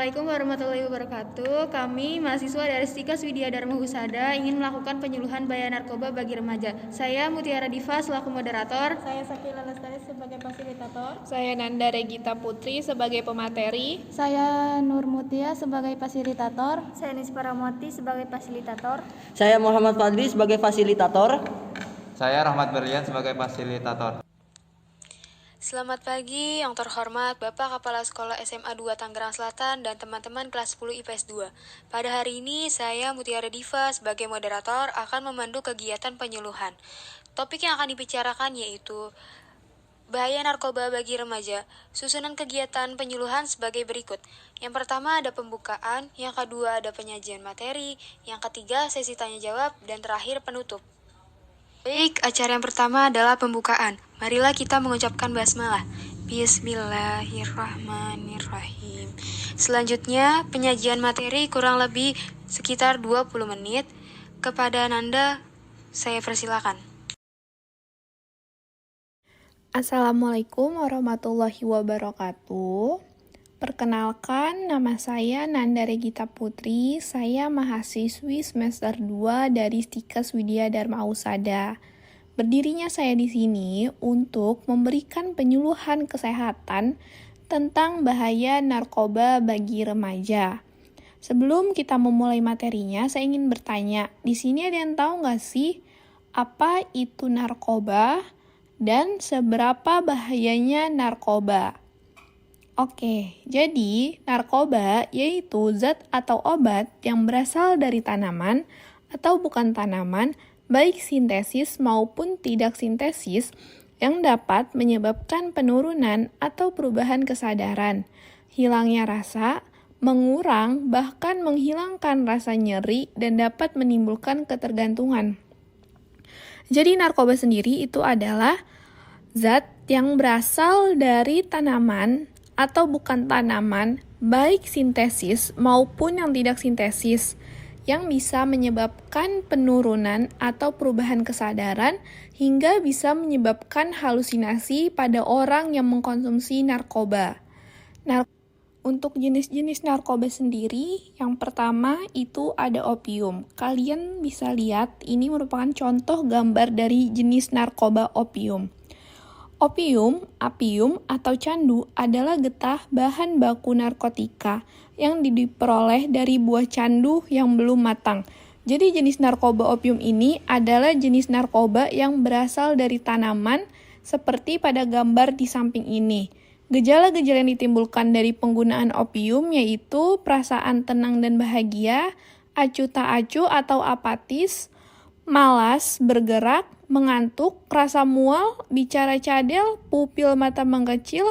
Assalamualaikum warahmatullahi wabarakatuh. Kami mahasiswa dari Stika Widya Dharma Husada ingin melakukan penyuluhan bahaya narkoba bagi remaja. Saya Mutiara Diva selaku moderator. Saya Sakila Lestari sebagai fasilitator. Saya Nanda Regita Putri sebagai pemateri. Saya Nur Mutia sebagai fasilitator. Saya Nispa Ramoti sebagai fasilitator. Saya Muhammad Fadli sebagai fasilitator. Saya Rahmat Berlian sebagai fasilitator. Selamat pagi yang terhormat Bapak Kepala Sekolah SMA 2 Tangerang Selatan dan teman-teman kelas 10 IPS 2. Pada hari ini saya Mutiara Diva sebagai moderator akan memandu kegiatan penyuluhan. Topik yang akan dibicarakan yaitu bahaya narkoba bagi remaja. Susunan kegiatan penyuluhan sebagai berikut. Yang pertama ada pembukaan, yang kedua ada penyajian materi, yang ketiga sesi tanya jawab, dan terakhir penutup. Baik, acara yang pertama adalah pembukaan. Marilah kita mengucapkan basmalah. Bismillahirrahmanirrahim. Selanjutnya, penyajian materi kurang lebih sekitar 20 menit. Kepada Nanda, saya persilakan. Assalamualaikum warahmatullahi wabarakatuh. Perkenalkan, nama saya Nanda Regita Putri. Saya mahasiswi semester 2 dari Stika Widya Dharma Husada. Berdirinya saya di sini untuk memberikan penyuluhan kesehatan tentang bahaya narkoba bagi remaja. Sebelum kita memulai materinya, saya ingin bertanya, di sini ada yang tahu nggak sih apa itu narkoba dan seberapa bahayanya narkoba? Oke, jadi narkoba yaitu zat atau obat yang berasal dari tanaman atau bukan tanaman, baik sintesis maupun tidak sintesis, yang dapat menyebabkan penurunan atau perubahan kesadaran, hilangnya rasa, mengurang, bahkan menghilangkan rasa nyeri, dan dapat menimbulkan ketergantungan. Jadi narkoba sendiri itu adalah zat yang berasal dari tanaman atau bukan tanaman, baik sintesis maupun yang tidak sintesis, yang bisa menyebabkan penurunan atau perubahan kesadaran hingga bisa menyebabkan halusinasi pada orang yang mengkonsumsi narkoba. Untuk jenis-jenis narkoba sendiri, yang pertama itu ada opium. Kalian bisa lihat, ini merupakan contoh gambar dari jenis narkoba opium. Opium, apium, atau candu adalah getah bahan baku narkotika yang diperoleh dari buah candu yang belum matang. Jadi jenis narkoba opium ini adalah jenis narkoba yang berasal dari tanaman seperti pada gambar di samping ini. Gejala-gejala yang ditimbulkan dari penggunaan opium yaitu perasaan tenang dan bahagia, acuh tak acuh atau apatis, malas bergerak, mengantuk, rasa mual, bicara cadel, pupil mata mengecil,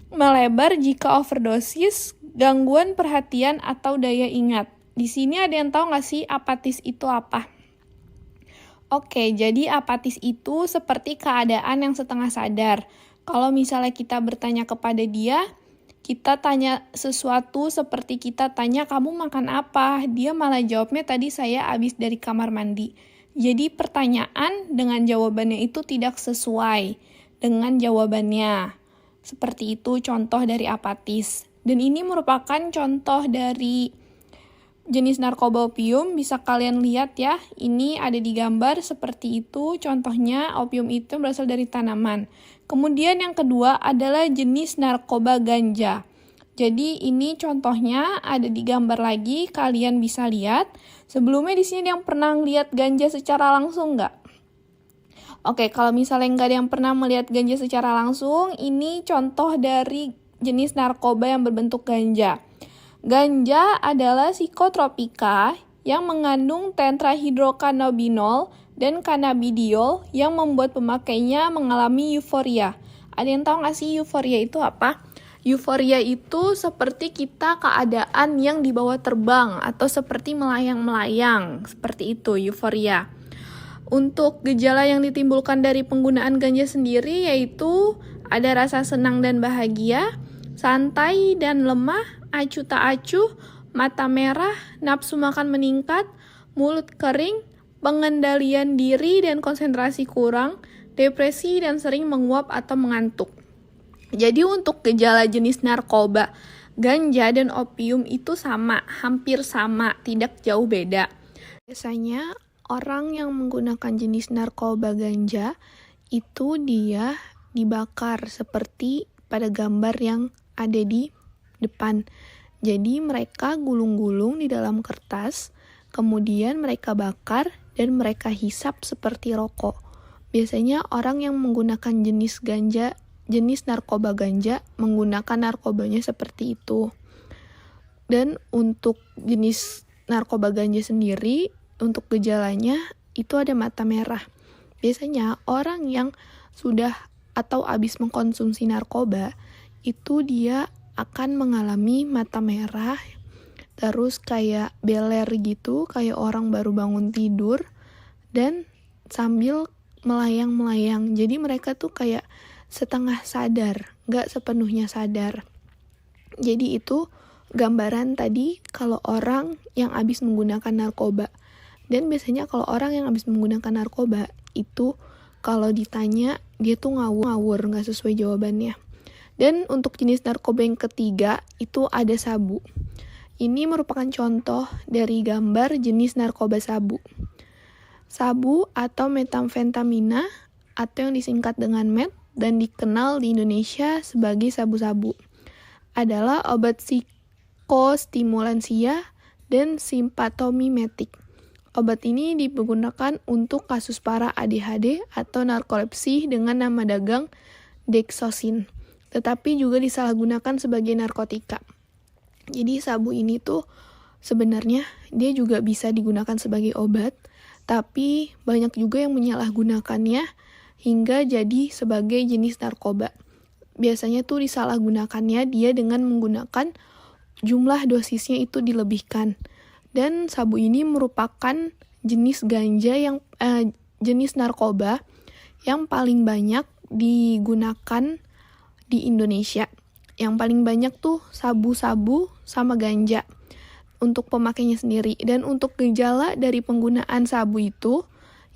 melebar jika overdosis, gangguan perhatian atau daya ingat. Di sini ada yang tahu nggak sih apatis itu apa? Oke, jadi apatis itu seperti keadaan yang setengah sadar. Kalau misalnya kita bertanya kepada dia, kita tanya sesuatu seperti kita tanya, kamu makan apa? Dia malah jawabnya, tadi saya habis dari kamar mandi. Jadi pertanyaan dengan jawabannya itu tidak sesuai dengan jawabannya. Seperti itu contoh dari apatis. Dan ini merupakan contoh dari jenis narkoba opium. Bisa kalian lihat ya, ini ada di gambar seperti itu. Contohnya opium itu berasal dari tanaman. Kemudian yang kedua adalah jenis narkoba ganja. Jadi ini contohnya ada di gambar lagi, kalian bisa lihat. Sebelumnya di sini ada yang pernah lihat ganja secara langsung nggak? Oke, kalau misalnya nggak ada yang pernah melihat ganja secara langsung, ini contoh dari jenis narkoba yang berbentuk ganja. Ganja adalah psikotropika yang mengandung tetrahidrocannabinol dan cannabidiol yang membuat pemakainya mengalami euforia. Ada yang tahu nggak sih euforia itu apa? Euforia itu seperti kita keadaan yang dibawa terbang atau seperti melayang-melayang. Seperti itu euforia. Untuk gejala yang ditimbulkan dari penggunaan ganja sendiri yaitu ada rasa senang dan bahagia, santai dan lemah, acuh tak acuh, mata merah, nafsu makan meningkat, mulut kering, pengendalian diri dan konsentrasi kurang, depresi dan sering menguap atau mengantuk. Jadi untuk gejala jenis narkoba Ganja dan opium itu sama, hampir sama, tidak jauh beda. Biasanya orang yang menggunakan jenis narkoba ganja itu dia dibakar seperti pada gambar yang ada di depan. Jadi mereka gulung-gulung di dalam kertas, kemudian mereka bakar dan mereka hisap seperti rokok. Biasanya orang yang menggunakan jenis narkoba ganja menggunakan narkobanya seperti itu. Dan untuk jenis narkoba ganja sendiri, untuk gejalanya itu ada mata merah. Biasanya orang yang sudah atau habis mengkonsumsi narkoba, itu dia akan mengalami mata merah, terus kayak beler gitu, kayak orang baru bangun tidur, dan sambil melayang-melayang. Jadi mereka tuh kayak setengah sadar, gak sepenuhnya sadar. Jadi itu gambaran tadi kalau orang yang habis menggunakan narkoba. Dan biasanya kalau orang yang habis menggunakan narkoba, itu kalau ditanya, dia tuh ngawur, gak sesuai jawabannya. Dan untuk jenis narkoba yang ketiga, itu ada sabu. Ini merupakan contoh dari gambar jenis narkoba sabu. Sabu atau metamfetamina, atau yang disingkat dengan MET, dan dikenal di Indonesia sebagai sabu-sabu, adalah obat psikostimulansia dan simpatomimetik. Obat ini digunakan untuk kasus parah ADHD atau narkolepsi dengan nama dagang Dexosin, tetapi juga disalahgunakan sebagai narkotika. Jadi sabu ini tuh sebenarnya dia juga bisa digunakan sebagai obat, tapi banyak juga yang menyalahgunakannya hingga jadi sebagai jenis narkoba. Biasanya tuh disalahgunakannya dia dengan menggunakan jumlah dosisnya itu dilebihkan. Dan sabu ini merupakan jenis jenis narkoba yang paling banyak digunakan di Indonesia. Yang paling banyak tuh sabu-sabu sama ganja untuk pemakainya sendiri. Dan untuk gejala dari penggunaan sabu itu,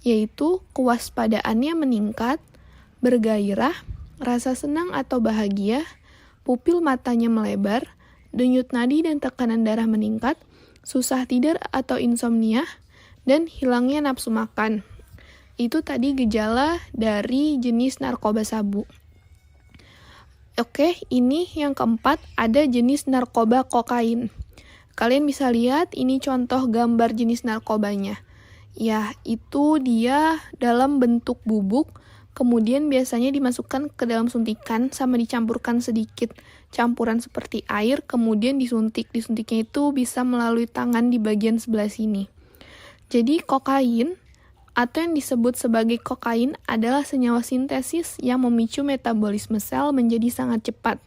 yaitu kewaspadaannya meningkat, bergairah, rasa senang atau bahagia, pupil matanya melebar, denyut nadi dan tekanan darah meningkat, susah tidur atau insomnia, dan hilangnya nafsu makan. Itu tadi gejala dari jenis narkoba sabu. Oke, ini yang keempat, ada jenis narkoba kokain. Kalian bisa lihat, ini contoh gambar jenis narkobanya. Ya, itu dia dalam bentuk bubuk, kemudian biasanya dimasukkan ke dalam suntikan sama dicampurkan sedikit campuran seperti air, kemudian disuntik. Disuntiknya itu bisa melalui tangan di bagian sebelah sini. Jadi kokain atau yang disebut sebagai kokain adalah senyawa sintesis yang memicu metabolisme sel menjadi sangat cepat.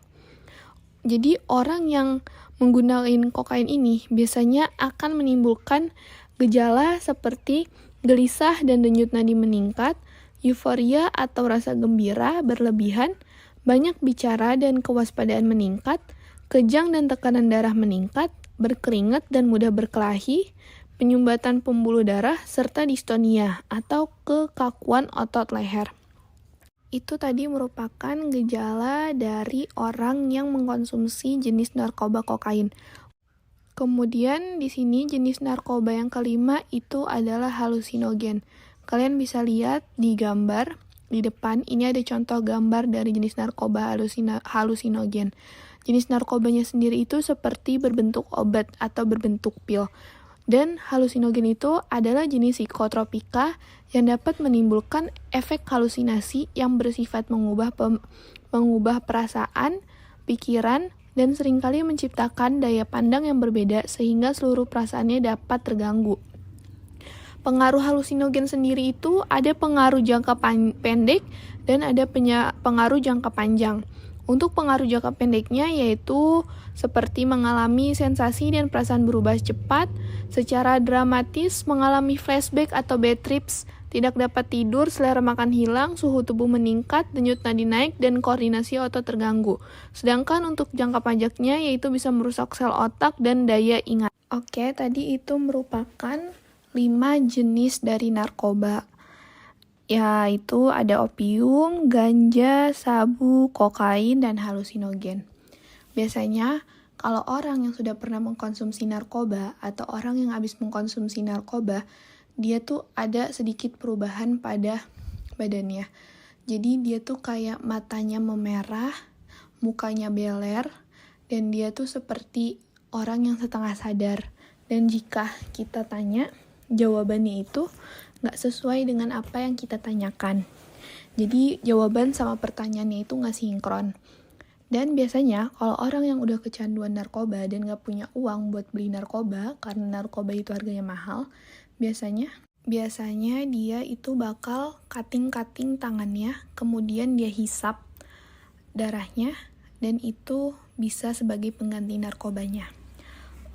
Jadi orang yang menggunakan kokain ini biasanya akan menimbulkan gejala seperti gelisah dan denyut nadi meningkat, euforia atau rasa gembira berlebihan, banyak bicara dan kewaspadaan meningkat, kejang dan tekanan darah meningkat, berkeringat dan mudah berkelahi, penyumbatan pembuluh darah, serta distonia atau kekakuan otot leher. Itu tadi merupakan gejala dari orang yang mengkonsumsi jenis narkoba kokain. Kemudian di sini jenis narkoba yang kelima itu adalah halusinogen. Kalian bisa lihat di gambar di depan, ini ada contoh gambar dari jenis narkoba halusinogen. Jenis narkobanya sendiri itu seperti berbentuk obat atau berbentuk pil. Dan halusinogen itu adalah jenis psikotropika yang dapat menimbulkan efek halusinasi yang bersifat mengubah perasaan, pikiran, dan seringkali menciptakan daya pandang yang berbeda sehingga seluruh perasaannya dapat terganggu. Pengaruh halusinogen sendiri itu ada pengaruh jangka pendek dan ada pengaruh jangka panjang. Untuk pengaruh jangka pendeknya yaitu seperti mengalami sensasi dan perasaan berubah cepat, secara dramatis, mengalami flashback atau bad trips, tidak dapat tidur, selera makan hilang, suhu tubuh meningkat, denyut nadi naik, dan koordinasi otot terganggu. Sedangkan untuk jangka panjangnya yaitu bisa merusak sel otak dan daya ingat. Oke, tadi itu merupakan 5 jenis dari narkoba. Yaitu ada opium, ganja, sabu, kokain, dan halusinogen. Biasanya Kalau orang yang sudah pernah mengkonsumsi narkoba atau orang yang habis mengkonsumsi narkoba, dia tuh ada sedikit perubahan pada badannya. Jadi dia tuh kayak matanya memerah, mukanya beler, dan dia tuh seperti orang yang setengah sadar. Dan jika kita tanya, jawabannya itu nggak sesuai dengan apa yang kita tanyakan. Jadi jawaban sama pertanyaannya itu nggak sinkron. Dan biasanya kalau orang yang udah kecanduan narkoba dan nggak punya uang buat beli narkoba, karena narkoba itu harganya mahal, biasanya dia itu bakal cutting tangannya, kemudian dia hisap darahnya, dan itu bisa sebagai pengganti narkobanya.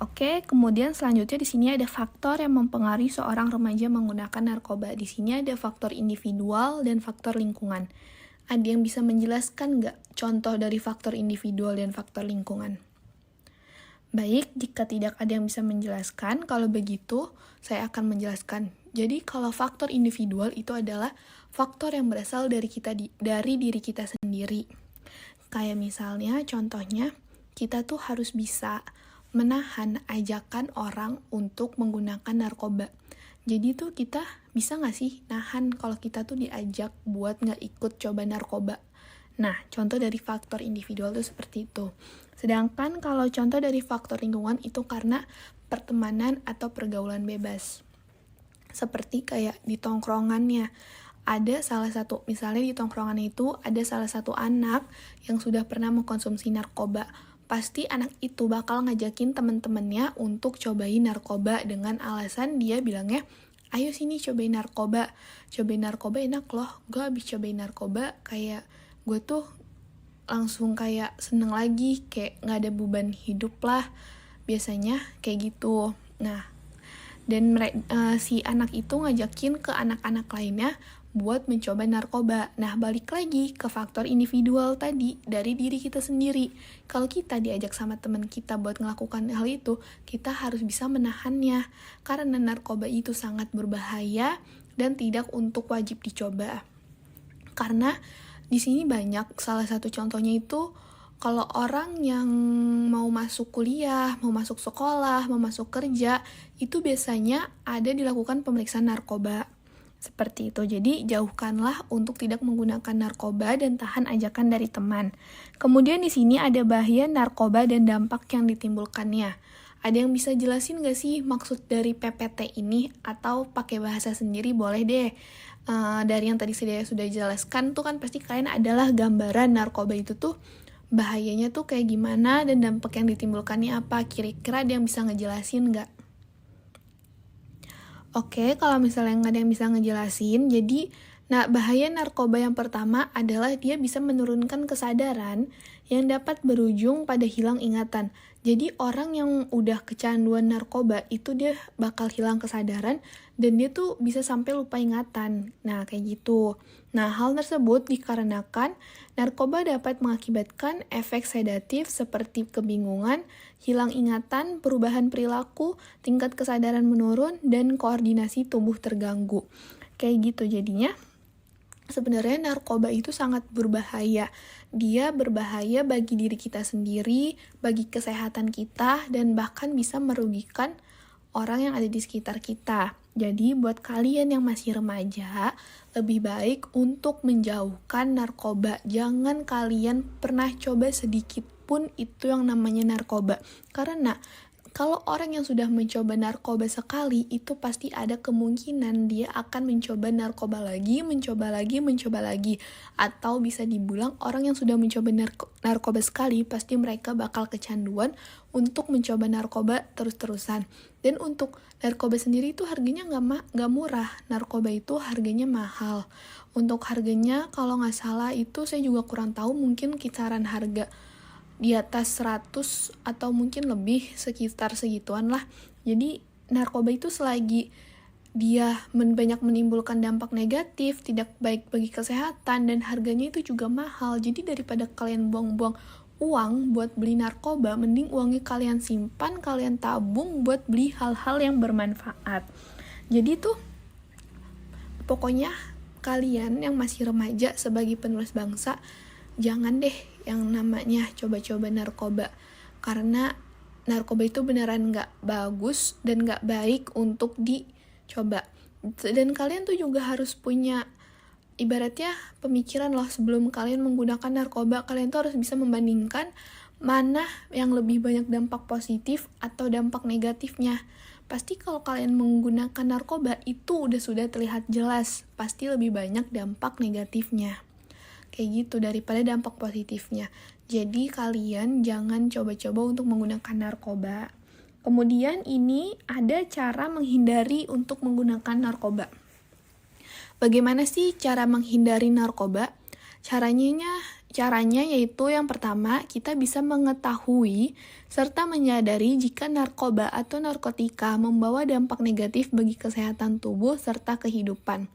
Oke, kemudian selanjutnya di sini ada faktor yang mempengaruhi seorang remaja menggunakan narkoba. Di sini ada faktor individual dan faktor lingkungan. Ada yang bisa menjelaskan nggak contoh dari faktor individual dan faktor lingkungan? Baik, jika tidak ada yang bisa menjelaskan, kalau begitu saya akan menjelaskan. Jadi kalau faktor individual itu adalah faktor yang berasal dari diri kita sendiri. Kayak misalnya, contohnya, kita tuh harus bisa menahan ajakan orang untuk menggunakan narkoba. Jadi tuh kita bisa gak sih nahan kalau kita tuh diajak buat gak ikut coba narkoba? Nah, contoh dari faktor individual tuh seperti itu. Sedangkan kalau contoh dari faktor lingkungan itu karena pertemanan atau pergaulan bebas. Seperti kayak di tongkrongannya. Ada salah satu, misalnya di tongkrongan itu ada salah satu anak yang sudah pernah mengkonsumsi narkoba. Pasti anak itu bakal ngajakin teman-temannya untuk cobain narkoba dengan alasan dia bilangnya, ayo sini cobain narkoba enak loh, gue habis cobain narkoba kayak gue tuh langsung kayak seneng lagi, kayak gak ada beban hidup lah, biasanya kayak gitu. Nah, dan si anak itu ngajakin ke anak-anak lainnya buat mencoba narkoba. Nah, balik lagi ke faktor individual tadi, dari diri kita sendiri. Kalau kita diajak sama teman kita buat melakukan hal itu, kita harus bisa menahannya. Karena narkoba itu sangat berbahaya dan tidak untuk wajib dicoba. Karena di sini banyak, salah satu contohnya itu, kalau orang yang mau masuk kuliah, mau masuk sekolah, mau masuk kerja, itu biasanya ada dilakukan pemeriksaan narkoba. Seperti itu. Jadi jauhkanlah untuk tidak menggunakan narkoba dan tahan ajakan dari teman. Kemudian di sini ada bahaya narkoba dan dampak yang ditimbulkannya. Ada yang bisa jelasin gak sih maksud dari PPT ini? Atau pakai bahasa sendiri boleh deh. Dari yang tadi saya sudah jelaskan tuh kan pasti kalian adalah gambaran narkoba itu tuh bahayanya tuh kayak gimana dan dampak yang ditimbulkannya apa. Kira-kira ada yang bisa ngejelasin gak? Oke, kalau misalnya nggak ada yang bisa ngejelasin, jadi bahaya narkoba yang pertama adalah dia bisa menurunkan kesadaran yang dapat berujung pada hilang ingatan. Jadi orang yang udah kecanduan narkoba itu dia bakal hilang kesadaran dan dia tuh bisa sampai lupa ingatan. Nah, kayak gitu. Nah, hal tersebut dikarenakan narkoba dapat mengakibatkan efek sedatif seperti kebingungan, hilang ingatan, perubahan perilaku, tingkat kesadaran menurun, dan koordinasi tubuh terganggu. Kayak gitu jadinya. Sebenarnya narkoba itu sangat berbahaya. Dia berbahaya bagi diri kita sendiri, bagi kesehatan kita, dan bahkan bisa merugikan orang yang ada di sekitar kita. Jadi buat kalian yang masih remaja, lebih baik untuk menjauhkan narkoba. Jangan kalian pernah coba sedikit pun itu yang namanya narkoba. Karena kalau orang yang sudah mencoba narkoba sekali, itu pasti ada kemungkinan dia akan mencoba narkoba lagi. Atau bisa dibilang orang yang sudah mencoba narkoba sekali, pasti mereka bakal kecanduan untuk mencoba narkoba terus-terusan. Dan untuk narkoba sendiri itu harganya nggak murah. Narkoba itu harganya mahal. Untuk harganya kalau nggak salah itu saya juga kurang tahu, mungkin kisaran harga di atas 100 atau mungkin lebih, sekitar segituan lah. Jadi narkoba itu selagi dia banyak menimbulkan dampak negatif, tidak baik bagi kesehatan, dan harganya itu juga mahal. Jadi daripada kalian buang-buang uang buat beli narkoba, mending uangnya kalian simpan, kalian tabung buat beli hal-hal yang bermanfaat. Jadi tuh pokoknya kalian yang masih remaja sebagai penerus bangsa, jangan deh yang namanya coba-coba narkoba. karena narkoba itu beneran gak bagus dan gak baik untuk dicoba. Dan kalian tuh juga harus punya ibaratnya pemikiran loh, sebelum kalian menggunakan narkoba, kalian tuh harus bisa membandingkan mana yang lebih banyak dampak positif atau dampak negatifnya. Pasti kalau kalian menggunakan narkoba itu sudah terlihat jelas, pasti lebih banyak dampak negatifnya. Kayak gitu daripada dampak positifnya. Jadi kalian jangan coba-coba untuk menggunakan narkoba. Kemudian ini ada cara menghindari untuk menggunakan narkoba. Bagaimana sih cara menghindari narkoba? Caranya yaitu yang pertama, kita bisa mengetahui serta menyadari jika narkoba atau narkotika membawa dampak negatif bagi kesehatan tubuh serta kehidupan.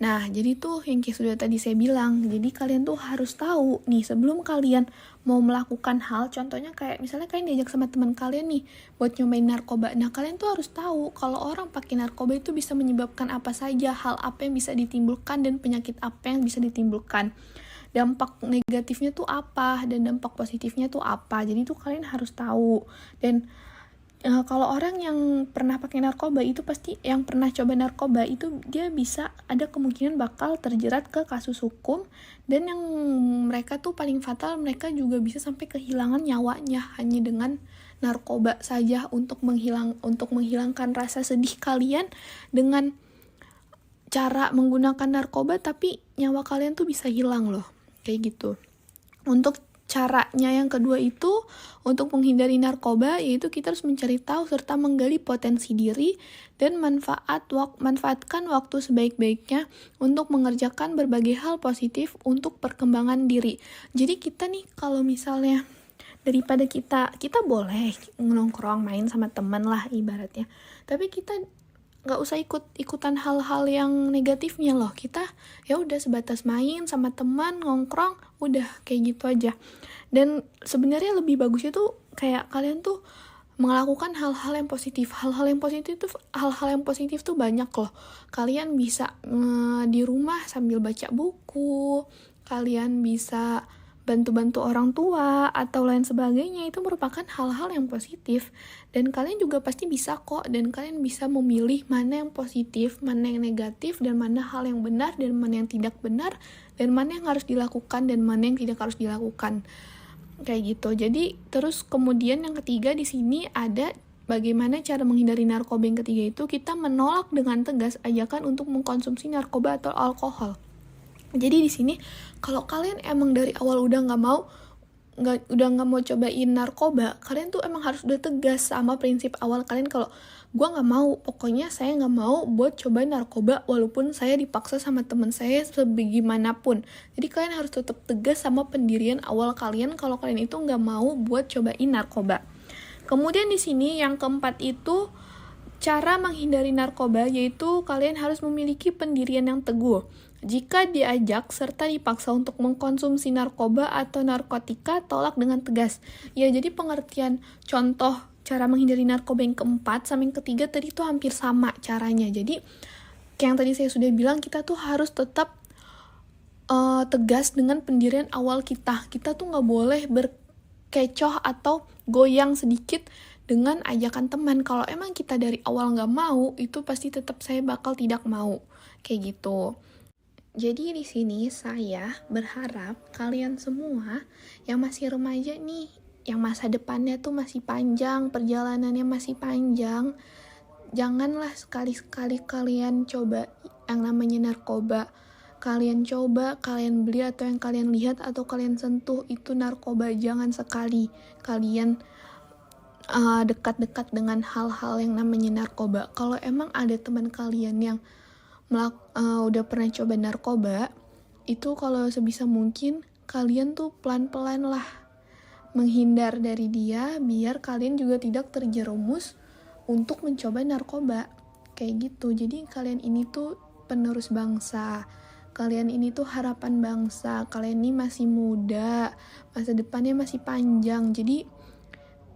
Nah, jadi tuh yang kayak sudah tadi saya bilang, jadi kalian tuh harus tahu nih sebelum kalian mau melakukan hal, contohnya kayak misalnya kalian diajak sama teman kalian nih buat nyobain narkoba. Nah, kalian tuh harus tahu kalau orang pakai narkoba itu bisa menyebabkan apa saja, hal apa yang bisa ditimbulkan dan penyakit apa yang bisa ditimbulkan. Dampak negatifnya tuh apa dan dampak positifnya tuh apa. Jadi tuh kalian harus tahu. Dan kalau orang yang pernah pakai narkoba itu pasti, yang pernah coba narkoba itu dia bisa ada kemungkinan bakal terjerat ke kasus hukum, dan yang mereka tuh paling fatal, mereka juga bisa sampai kehilangan nyawanya hanya dengan narkoba saja untuk menghilangkan rasa sedih kalian dengan cara menggunakan narkoba, tapi nyawa kalian tuh bisa hilang loh, kayak gitu. Untuk caranya yang kedua itu untuk menghindari narkoba, yaitu kita harus mencari tahu serta menggali potensi diri dan manfaatkan waktu sebaik-baiknya untuk mengerjakan berbagai hal positif untuk perkembangan diri. Jadi kita nih kalau misalnya daripada kita boleh nongkrong main sama teman lah ibaratnya, tapi kita nggak usah ikutan hal-hal yang negatifnya loh. Kita ya udah sebatas main sama teman, nongkrong, udah kayak gitu aja. Dan sebenarnya lebih bagusnya tuh kayak kalian tuh melakukan hal-hal yang positif. Hal-hal yang positif tuh banyak loh. Kalian bisa di rumah sambil baca buku, kalian bisa bantu-bantu orang tua atau lain sebagainya. Itu merupakan hal-hal yang positif, dan kalian juga pasti bisa kok, dan kalian bisa memilih mana yang positif, mana yang negatif, dan mana hal yang benar dan mana yang tidak benar, dan mana yang harus dilakukan dan mana yang tidak harus dilakukan, kayak gitu. Jadi terus kemudian yang ketiga di sini ada bagaimana cara menghindari narkoba. Yang ketiga itu kita menolak dengan tegas ajakan untuk mengkonsumsi narkoba atau alkohol. Jadi di sini kalau kalian emang dari awal udah nggak mau cobain narkoba, kalian tuh emang harus udah tegas sama prinsip awal kalian kalau gue nggak mau, pokoknya saya nggak mau buat cobain narkoba walaupun saya dipaksa sama teman saya sebagaimanapun. Jadi kalian harus tetap tegas sama pendirian awal kalian kalau kalian itu nggak mau buat cobain narkoba. Kemudian di sini yang keempat itu cara menghindari narkoba, yaitu kalian harus memiliki pendirian yang teguh. Jika diajak serta dipaksa untuk mengkonsumsi narkoba atau narkotika, tolak dengan tegas. Ya, jadi pengertian contoh cara menghindari narkoba yang keempat sama yang ketiga tadi tuh hampir sama caranya. Jadi, kayak yang tadi saya sudah bilang, kita tuh harus tetap tegas dengan pendirian awal kita. Kita tuh nggak boleh berkecoh atau goyang sedikit dengan ajakan teman. Kalau emang kita dari awal nggak mau, itu pasti tetap saya bakal tidak mau. Kayak gitu. Jadi di sini saya berharap kalian semua yang masih remaja nih, yang masa depannya tuh masih panjang, perjalanannya masih panjang, janganlah sekali-sekali kalian coba yang namanya narkoba. Kalian coba, kalian beli atau yang kalian lihat atau kalian sentuh itu narkoba, jangan sekali kalian dekat-dekat dengan hal-hal yang namanya narkoba. Kalau emang ada teman kalian yang udah pernah coba narkoba, itu kalau sebisa mungkin kalian tuh pelan-pelan lah menghindar dari dia, biar kalian juga tidak terjerumus untuk mencoba narkoba, kayak gitu. Jadi kalian ini tuh penerus bangsa, kalian ini tuh harapan bangsa, kalian ini masih muda, masa depannya masih panjang. Jadi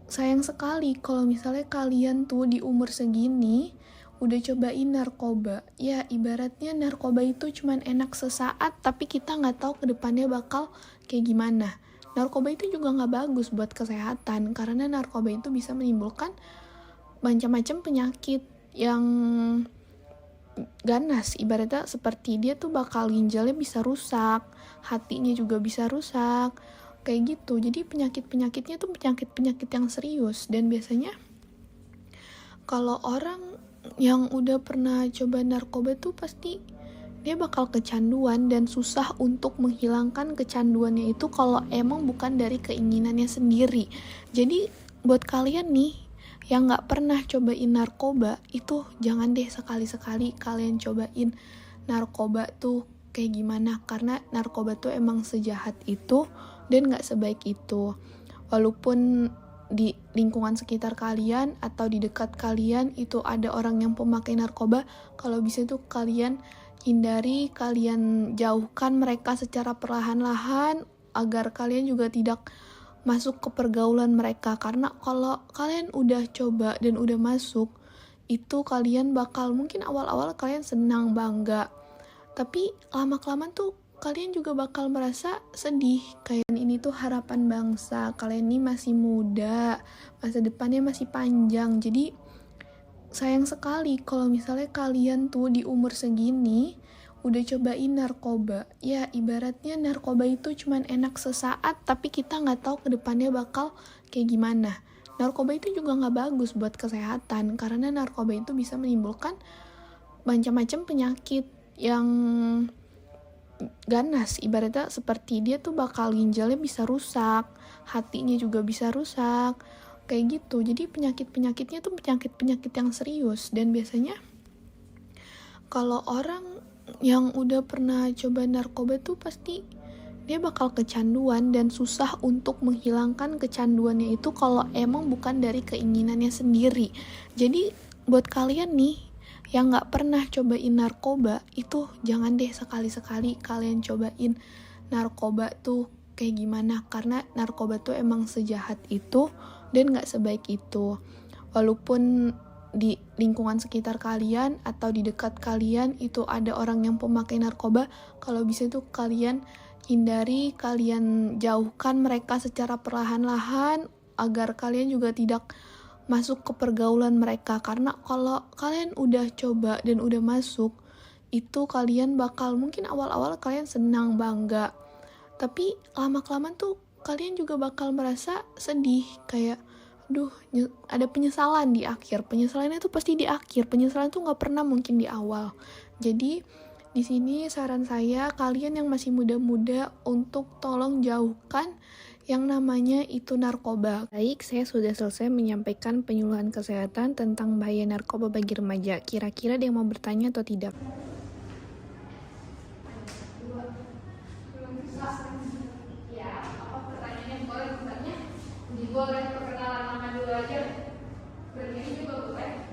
sayang sekali kalau misalnya kalian tuh di umur segini udah cobain narkoba. Ya ibaratnya narkoba itu cuman enak sesaat, tapi kita nggak tahu kedepannya bakal kayak gimana. narkoba itu juga nggak bagus buat kesehatan, karena narkoba itu bisa menimbulkan macam-macam penyakit yang ganas. Ibaratnya seperti dia tuh bakal ginjalnya bisa rusak, hatinya juga bisa rusak, kayak gitu. Jadi penyakit-penyakitnya tuh penyakit-penyakit yang serius, dan biasanya kalau orang yang udah pernah coba narkoba tuh pasti dia bakal kecanduan, dan susah untuk menghilangkan kecanduannya itu kalau emang bukan dari keinginannya sendiri. Jadi buat kalian nih yang gak pernah cobain narkoba, itu jangan deh sekali-sekali kalian cobain narkoba tuh kayak gimana, karena narkoba tuh emang sejahat itu dan gak sebaik itu. Walaupun di lingkungan sekitar kalian atau di dekat kalian itu ada orang yang pemakai narkoba, kalau bisa tuh kalian hindari, kalian jauhkan mereka secara perlahan-lahan agar kalian juga tidak masuk ke pergaulan mereka. Karena kalau kalian udah coba dan udah masuk, itu kalian bakal, mungkin awal-awal kalian senang, bangga, tapi lama-kelamaan tuh kalian juga bakal merasa sedih. Kayak ini tuh harapan bangsa, kalian ini masih muda, masa depannya masih panjang. Jadi sayang sekali kalau misalnya kalian tuh di umur segini udah cobain narkoba. Ya ibaratnya narkoba itu cuman enak sesaat, tapi kita gak tahu kedepannya bakal kayak gimana. Narkoba itu juga gak bagus buat kesehatan, karena narkoba itu bisa menimbulkan macam-macam penyakit yang ganas. Ibaratnya seperti dia tuh bakal ginjalnya bisa rusak, hatinya juga bisa rusak, kayak gitu. Jadi penyakit-penyakitnya tuh penyakit-penyakit yang serius, dan biasanya kalau orang yang udah pernah coba narkoba tuh pasti dia bakal kecanduan, dan susah untuk menghilangkan kecanduannya itu kalau emang bukan dari keinginannya sendiri. Jadi buat kalian nih yang gak pernah cobain narkoba, itu jangan deh sekali-sekali kalian cobain narkoba tuh kayak gimana, karena narkoba tuh emang sejahat itu dan gak sebaik itu. Walaupun di lingkungan sekitar kalian atau di dekat kalian itu ada orang yang pemakai narkoba, kalau bisa tuh kalian hindari, kalian jauhkan mereka secara perlahan-lahan agar kalian juga tidak masuk ke pergaulan mereka. Karena kalau kalian udah coba dan udah masuk, itu kalian bakal, mungkin awal-awal kalian senang, bangga, tapi lama-kelamaan tuh kalian juga bakal merasa sedih, kayak ada penyesalan di akhir. Penyesalannya tuh pasti di akhir, penyesalan tuh gak pernah mungkin di awal. Jadi di sini saran saya, kalian yang masih muda-muda untuk tolong jauhkan yang namanya itu narkoba. Baik, saya sudah selesai menyampaikan penyuluhan kesehatan tentang bahaya narkoba bagi remaja. Kira-kira ada yang mau bertanya atau tidak? Boleh perkenalan nama dulu aja. Berdiri juga boleh.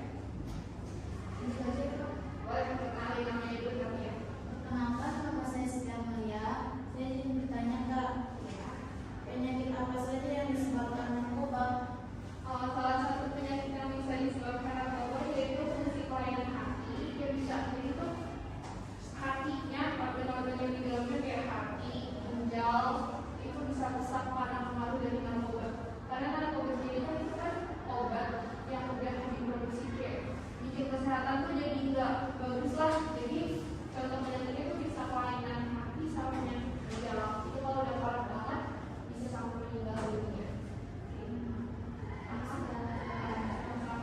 Boleh perkenalin namanya dulu kami ya. Perkenalkan, nama saya Siti Amalia. Saya ingin bertanya, Kak, penyakit apa saja yang disebabkan narkoba? Salah satu penyakit yang bisa disebabkan narkoba yaitu fungsi kelainan hati. Dia bisa itu hatinya, organ-organ yang di dalamnya kayak hati, ginjal, itu bisa rusak karena pengaruh dari narkoba. Karena narkoba sendiri itu kan obat yang udah diproduksi, kayak bikin kesehatan tuh jadi nggak bagus lah. Jadi contoh penyakitnya itu bisa kelainan hati sama penyakit ginjal. Itu kalau udah parah banget bisa sampai meninggal dunia.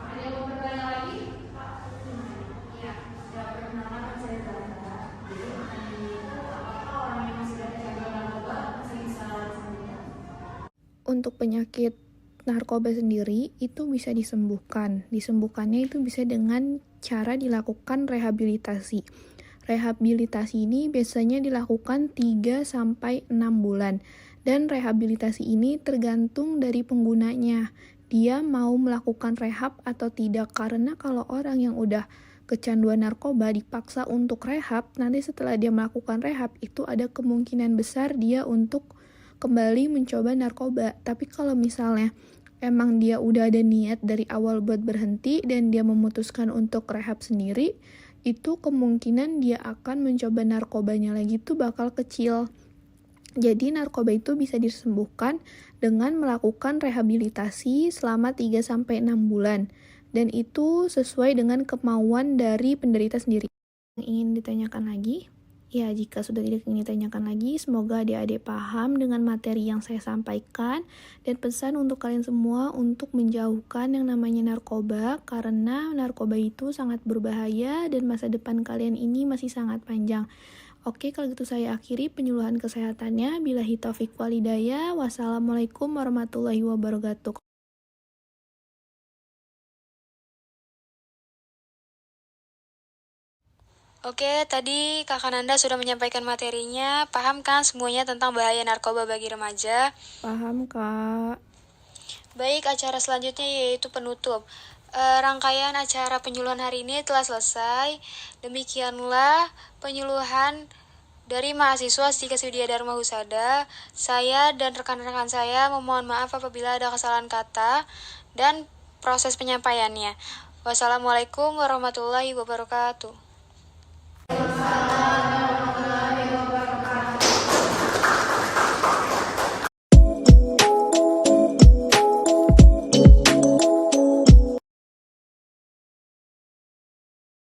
Ada yang mau bertanya lagi? Iya. Ya, perkenalkan saya Tata. Jadi apakah orang yang sudah terjangkau narkoba masih bisa sembuh? Untuk penyakit narkoba sendiri itu bisa disembuhkan. Disembuhkannya itu bisa dengan cara dilakukan rehabilitasi. Rehabilitasi ini biasanya dilakukan 3-6 bulan. Dan rehabilitasi ini tergantung dari penggunanya. Dia mau melakukan rehab atau tidak. Karena kalau orang yang udah kecanduan narkoba dipaksa untuk rehab, nanti setelah dia melakukan rehab itu ada kemungkinan besar dia untuk kembali mencoba narkoba. Tapi kalau misalnya emang dia udah ada niat dari awal buat berhenti dan dia memutuskan untuk rehab sendiri, itu kemungkinan dia akan mencoba narkobanya lagi tuh bakal kecil. Jadi narkoba itu bisa disembuhkan dengan melakukan rehabilitasi selama 3-6 bulan. Dan itu sesuai dengan kemauan dari penderita sendiri. Yang ingin ditanyakan lagi? Ya, jika sudah tidak ingin ditanyakan lagi, semoga adik-adik paham dengan materi yang saya sampaikan. Dan pesan untuk kalian semua untuk menjauhkan yang namanya narkoba, karena narkoba itu sangat berbahaya dan masa depan kalian ini masih sangat panjang. Oke, kalau gitu saya akhiri penyuluhan kesehatannya. Billahi taufiq wal hidayah. Wassalamualaikum warahmatullahi wabarakatuh. Oke, tadi Kakak Nanda sudah menyampaikan materinya. Paham kan semuanya tentang bahaya narkoba bagi remaja? Paham, Kak. Baik, acara selanjutnya yaitu penutup. Rangkaian acara penyuluhan hari ini telah selesai. Demikianlah penyuluhan dari mahasiswa Stikas Widya Dharma Husada. Saya dan rekan-rekan saya memohon maaf apabila ada kesalahan kata dan proses penyampaiannya. Wassalamualaikum warahmatullahi wabarakatuh.